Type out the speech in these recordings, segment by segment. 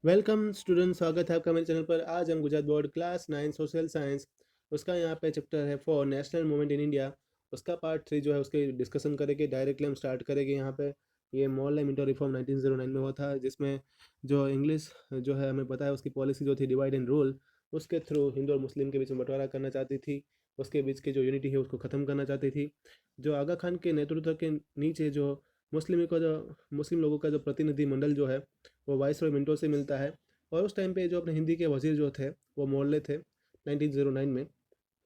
Welcome student, स्वागत है आपका मेरे चैनल पर। आज हम Gujarat board class 9 social science उसका यहाँ पे चैप्टर है for national movement in India. उसका पार्ट 3 जो है उसके डिस्कशन करेंगे। डायरेक्टली हम स्टार्ट करेंगे यहाँ पे। ये मोरले मिंटो रिफॉर्म 1909 में हुआ था, जिसमें जो इंग्लिश जो है हमें पता है उसकी पॉलिसी जो थी डिवाइड एंड रूल, उसके थ्रू हिंदू और मुस्लिम के बीच में बंटवारा करना चाहती थी। उसके बीच की जो यूनिटी है उसको ख़त्म करना चाहती थी। जो आगा खान के नेतृत्व के नीचे जो मुस्लिम लोगों का जो प्रतिनिधि मंडल जो है वो वाइसरॉय मिंटो से मिलता है। और उस टाइम पे जो अपने हिंदी के वजीर जो थे वो मोर्ले थे 1909 में।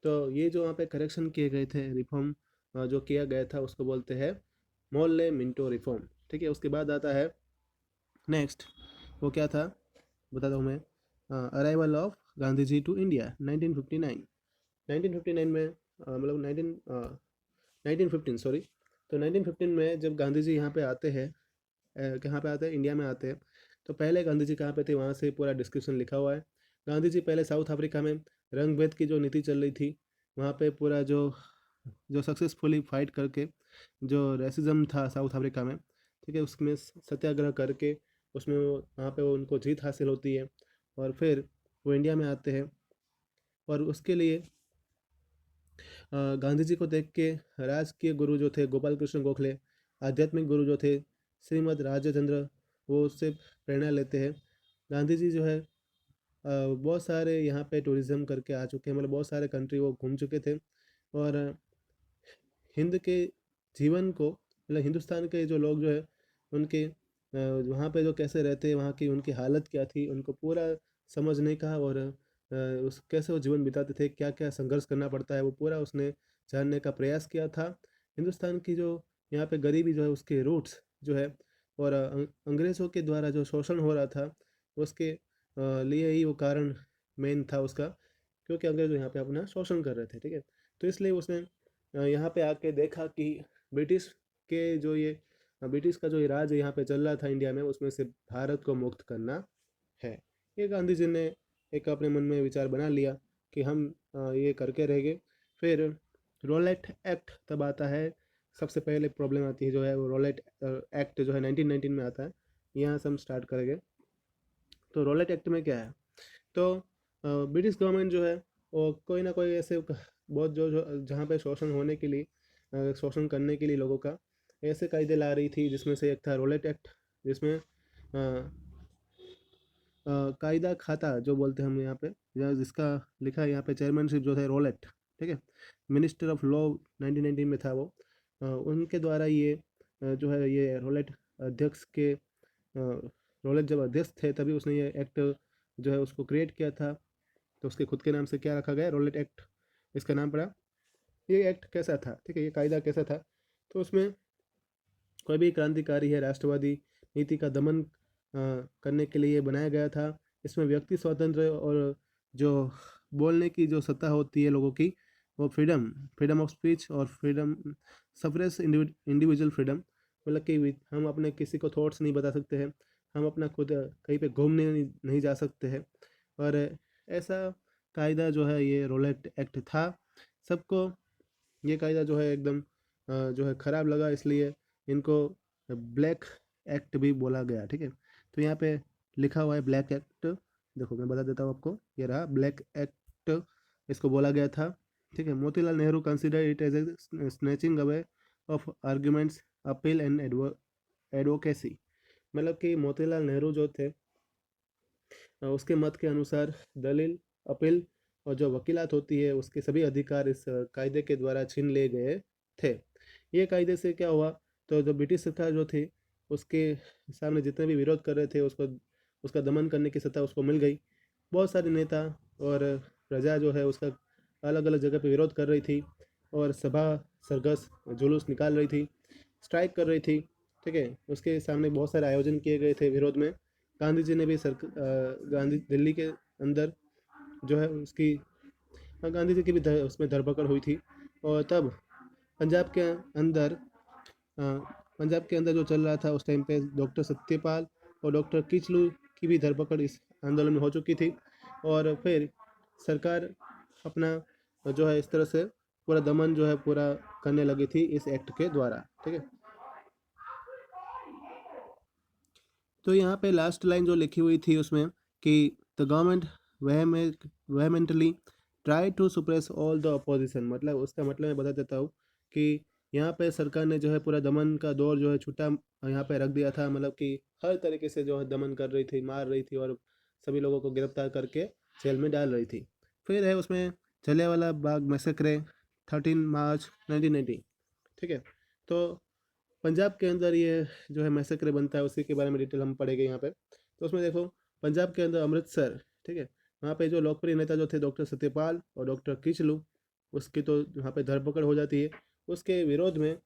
तो ये जो वहाँ पे करेक्शन किए गए थे, रिफॉर्म जो किया गया था उसको बोलते हैं मोर्ले मिंटो रिफॉर्म। ठीक है, उसके बाद आता है नेक्स्ट। वो क्या था बताता हूँ मैं। Arrival of Gandhi ji to India 1959। 1959 में मतलब 1915 सॉरी। तो 1915 में जब गांधी जी यहाँ पे आते हैं, कहाँ पे आते हैं, इंडिया में आते हैं। तो पहले गांधी जी कहाँ पे थे वहाँ से पूरा डिस्क्रिप्शन लिखा हुआ है। गांधी जी पहले साउथ अफ्रीका में रंग भेद की जो नीति चल रही थी वहाँ पे पूरा जो जो सक्सेसफुली फाइट करके जो रेसिज्म था साउथ अफ्रीका में, ठीक है, उसमें सत्याग्रह करके उसमें वहाँ पे वो उनको जीत हासिल होती है। और फिर वो इंडिया में आते हैं। और उसके लिए गांधी जी को देख के राजकीय गुरु जो थे गोपाल कृष्ण गोखले, आध्यात्मिक गुरु जो थे श्रीमद राजचंद्र, वो उससे प्रेरणा लेते हैं। गांधी जी जो है बहुत सारे यहाँ पे टूरिज्म करके आ चुके हैं, मतलब बहुत सारे कंट्री वो घूम चुके थे। और हिंद के जीवन को, मतलब हिंदुस्तान के जो लोग जो है उनके वहाँ पे जो कैसे रहते हैं, वहाँ की उनकी हालत क्या थी, उनको पूरा समझने का। और उस कैसे वो जीवन बिताते थे, क्या क्या संघर्ष करना पड़ता है, वो पूरा उसने जानने का प्रयास किया था। हिंदुस्तान की जो यहाँ पे गरीबी जो है उसके रूट्स जो है, और अंग्रेज़ों के द्वारा जो शोषण हो रहा था उसके लिए ही वो कारण मेन था उसका। क्योंकि अंग्रेज़ यहाँ पे अपना शोषण कर रहे थे, ठीक है। तो इसलिए उसने यहाँ पे आके देखा कि ब्रिटिश के जो ये ब्रिटिश का जो ये राज यहाँ पे चल रहा था इंडिया में, उसमें से भारत को मुक्त करना है। ये गांधी जी ने एक अपने मन में विचार बना लिया कि हम ये करके रहेंगे। फिर रोलेट एक्ट तब आता है। सबसे पहले प्रॉब्लम आती है जो है वो रोलेट एक्ट जो है 1919 में आता है। यहाँ से हम स्टार्ट करेंगे। तो रोलेट एक्ट में क्या है, तो ब्रिटिश गवर्नमेंट जो है वो कोई ना कोई ऐसे बहुत जो जहाँ पे शोषण होने के लिए शोषण करने के लिए लोगों का ऐसे कायदे ला रही थी, जिसमें से एक था रोलेट एक्ट। जिसमें कायदा खाता जो बोलते हैं हम यहाँ पे, या जिसका लिखा है यहाँ पे चेयरमैनशिप जो है रोलेट, ठीक है, मिनिस्टर ऑफ लॉ 1919 में था वो। उनके द्वारा ये जो है ये रोलेट अध्यक्ष के रोलेट जब अध्यक्ष थे तभी उसने ये एक्ट जो है उसको क्रिएट किया था। तो उसके खुद के नाम से क्या रखा गया, रोलेट एक्ट इसका नाम पड़ा। ये एक्ट कैसा था, ठीक है, ये कायदा कैसा था। तो उसमें कोई भी क्रांतिकारी है राष्ट्रवादी नीति का दमन करने के लिए ये बनाया गया था। इसमें व्यक्ति स्वातंत्र्य और जो बोलने की जो सत्ता होती है लोगों की, वो फ्रीडम फ्रीडम ऑफ स्पीच और फ्रीडम सफरेस इंडिविजुअल फ्रीडम, मतलब कि हम अपने किसी को थॉट्स नहीं बता सकते हैं, हम अपना खुद कहीं पे घूमने नहीं जा सकते हैं। और ऐसा कायदा जो है ये रोलेट एक्ट था। सबको ये कायदा जो है एकदम जो है ख़राब लगा, इसलिए इनको ब्लैक एक्ट भी बोला गया, ठीक है। तो यहाँ पे लिखा हुआ है ब्लैक एक्ट। देखो मैं बता देता हूँ आपको, ये रहा ब्लैक एक्ट, इसको बोला गया था, ठीक है। Motilal Nehru consider it as a snatching away of arguments, appeal and advocacy. मतलब कि मोतीलाल नेहरू जो थे उसके मत के अनुसार दलील, अपील और जो वकीलात होती है उसके सभी अधिकार इस कायदे के द्वारा छीन लिए गए थे। ये कायदे से क्या हुआ, तो जो ब्रिटिश सरकार जो थी उसके सामने जितने भी विरोध कर रहे थे उसको उसका दमन करने की सत्ता उसको मिल गई। बहुत सारे नेता और प्रजा जो है उसका अलग अलग जगह पे विरोध कर रही थी, और सभा सरघस जुलूस निकाल रही थी, स्ट्राइक कर रही थी, ठीक है। उसके सामने बहुत सारे आयोजन किए गए थे विरोध में। गांधी जी ने भी गांधी दिल्ली के अंदर जो है उसकी गांधी जी की भी उसमें धरपकड़ हुई थी। और तब पंजाब के अंदर पंजाब के अंदर जो चल रहा था उस टाइम पे डॉक्टर सत्यपाल और डॉक्टर किचलू की भी धरपकड़ इस आंदोलन में हो चुकी थी। और फिर सरकार अपना जो है इस तरह से पूरा दमन जो है पूरा करने लगी थी इस एक्ट के द्वारा, ठीक है। तो यहाँ पे लास्ट लाइन जो लिखी हुई थी उसमें कि the government vehemently try to suppress all the opposition, मतलब उसका मतलब मैं बता देता हूँ कि यहाँ पे सरकार ने जो है पूरा दमन का दौर जो है छुट्टा यहाँ पे रख दिया था, मतलब कि हर तरीके से जो है दमन कर रही थी, मार रही थी और सभी लोगों को गिरफ्तार करके जेल में डाल रही थी। फिर है उसमें जलियांवाला बाग मैसेक्रे 13 मार्च 1990, ठीक है। तो पंजाब के अंदर ये जो है मैसेक्रे बनता है, उसी के बारे में डिटेल हम पढ़ेंगे यहाँ पे। तो उसमें देखो, पंजाब के अंदर अमृतसर, ठीक है, वहाँ पे जो लोकप्रिय नेता जो थे डॉक्टर सत्यपाल और डॉक्टर किचलू, उसकी तो वहाँ पे धरपकड़ हो जाती है। उसके विरोध में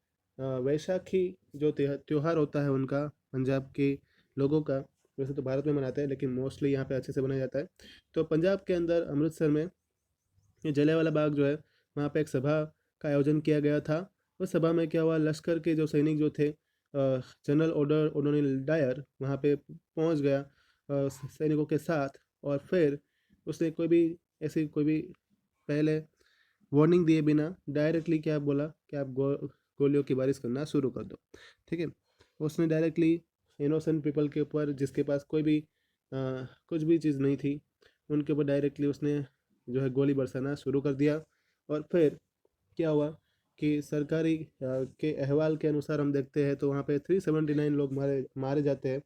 वैशाखी जो त्योहार होता है उनका, पंजाब के लोगों का, वैसे तो भारत में मनाते हैं लेकिन मोस्टली यहाँ पे अच्छे से मनाया जाता है। तो पंजाब के अंदर अमृतसर में ये जलियांवाला बाग जो है, वहाँ पे एक सभा का आयोजन किया गया था। उस सभा में क्या हुआ, लश्कर के जो सैनिक जो थे, जनरल ओडोनिल डायर वहाँ पे पहुँच गया सैनिकों के साथ, और फिर उसने कोई भी पहले वार्निंग दिए बिना डायरेक्टली क्या बोला कि आप गोलियों की बारिश करना शुरू कर दो, ठीक है। उसने डायरेक्टली इनोसेंट पीपल के ऊपर, जिसके पास कोई भी कुछ भी चीज़ नहीं थी, उनके ऊपर डायरेक्टली उसने जो है गोली बरसाना शुरू कर दिया। और फिर क्या हुआ कि सरकारी के अहवाल के अनुसार हम देखते हैं तो वहाँ पे 379 लोग मारे मारे जाते हैं,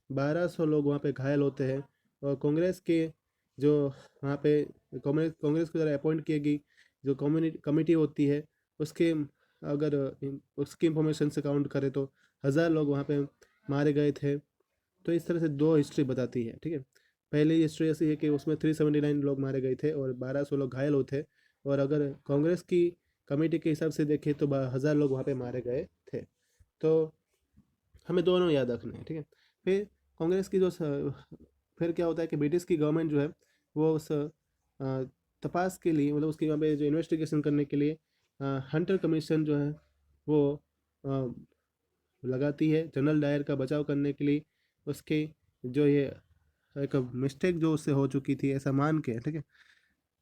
1200 लोग वहाँ पे घायल होते हैं। और कांग्रेस के जो वहाँ पे कांग्रेस के द्वारा अपॉइंट की गई जो कम्युनिटी कमेटी होती है, उसके अगर उसकी इंफॉर्मेशन से काउंट करें तो 1000 लोग वहाँ पे मारे गए थे। तो इस तरह से दो हिस्ट्री बताती है, ठीक है। पहली हिस्ट्री ऐसी है कि उसमें 379 लोग मारे गए थे और 1200 लोग घायल हुए थे। और अगर कांग्रेस की कमेटी के हिसाब से देखें तो 1000 लोग वहाँ पे मारे गए थे। तो हमें दोनों याद रखने हैं, ठीक है। फिर कांग्रेस की फिर क्या होता है कि ब्रिटिश की गवर्नमेंट जो है वो उस तपास के लिए, मतलब उसकी वहाँ पे जो इन्वेस्टिगेशन करने के लिए हंटर कमीशन जो है वो अ, लगाती है जनरल डायर का बचाव करने के लिए। उसके जो ये एक मिस्टेक जो उससे हो चुकी थी ऐसा मान के, ठीक है,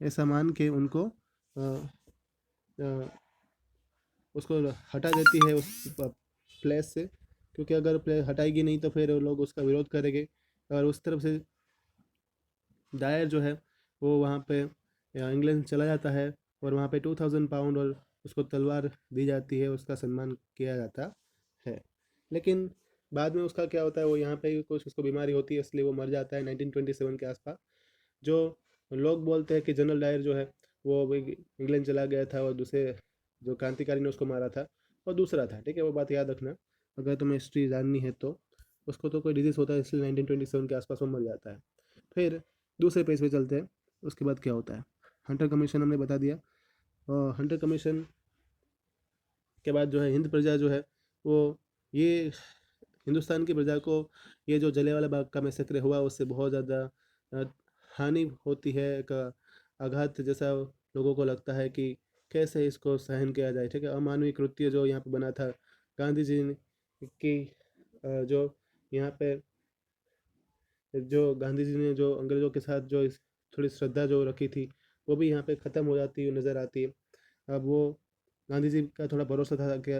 ऐसा मान के उनको अ, अ, उसको हटा देती है उस प्लेस से, क्योंकि अगर प्लेस हटाएगी नहीं तो फिर लोग उसका विरोध करेंगे। और उस तरफ से डायर जो है वो वहाँ पे इंग्लैंड चला जाता है और वहाँ पे 2000 पाउंड और उसको तलवार दी जाती है, उसका सम्मान किया जाता है। लेकिन बाद में उसका क्या होता है, वो यहाँ पे कुछ उसको बीमारी होती है इसलिए वो मर जाता है 1927 के आसपास। जो लोग बोलते हैं कि जनरल डायर जो है वो इंग्लैंड चला गया था और दूसरे जो क्रांतिकारी ने उसको मारा था वो दूसरा था, ठीक है, वो बात याद रखना अगर तुम्हें हिस्ट्री जाननी है तो। उसको तो कोई डिजीज़ होता है इसलिए 1927 के आसपास वो मर जाता है। फिर दूसरे पेज पे चलते हैं, उसके बाद क्या होता है। हंटर कमीशन हमने बता दिया, और हंटर कमीशन के बाद जो है हिंद प्रजा जो है वो, ये हिंदुस्तान की प्रजा को ये जो जलियांवाला बाग का मैसेकर हुआ उससे बहुत ज़्यादा अ, हानि होती है, एक आघात जैसा लोगों को लगता है कि कैसे इसको सहन किया जाए, ठीक है। अमानवीय कृत्य जो यहाँ पे बना था, गांधी जी की जो यहाँ पे जो गांधी जी ने जो अंग्रेज़ों के साथ जो थोड़ी श्रद्धा जो रखी थी वो भी यहाँ पे ख़त्म हो जाती हुई नज़र आती है। अब वो गांधी जी का थोड़ा भरोसा था कि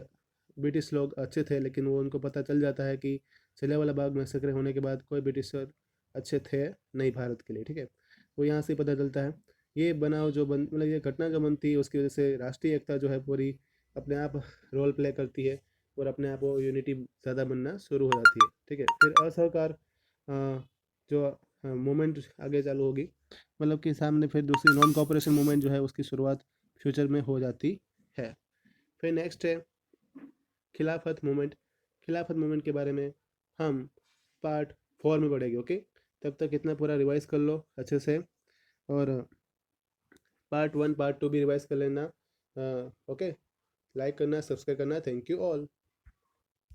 ब्रिटिश लोग अच्छे थे, लेकिन वो उनको पता चल जाता है कि जलियांवाला बाग मैसेकर होने के बाद कोई ब्रिटिशर अच्छे थे नहीं भारत के लिए, ठीक है। वो यहाँ से पता चलता है। ये बनाव जो बन मतलब ये घटना जो बनती है उसकी वजह से राष्ट्रीय एकता जो है पूरी अपने आप रोल प्ले करती है और अपने आप वो यूनिटी ज़्यादा बनना शुरू हो जाती है, ठीक है। फिर असहकार जो मूवमेंट आगे चालू होगी, मतलब कि सामने फिर दूसरी नॉन कॉपरेशन मूवमेंट जो है उसकी शुरुआत फ्यूचर में हो जाती है। फिर नेक्स्ट है खिलाफत मूवमेंट। खिलाफत मूवमेंट के बारे में हम पार्ट 4 में पढ़ेंगे, ओके। तब तक इतना पूरा रिवाइज कर लो अच्छे से, और पार्ट 1 पार्ट 2 भी रिवाइज कर लेना, ओके। लाइक करना, सब्सक्राइब करना, थैंक यू ऑल।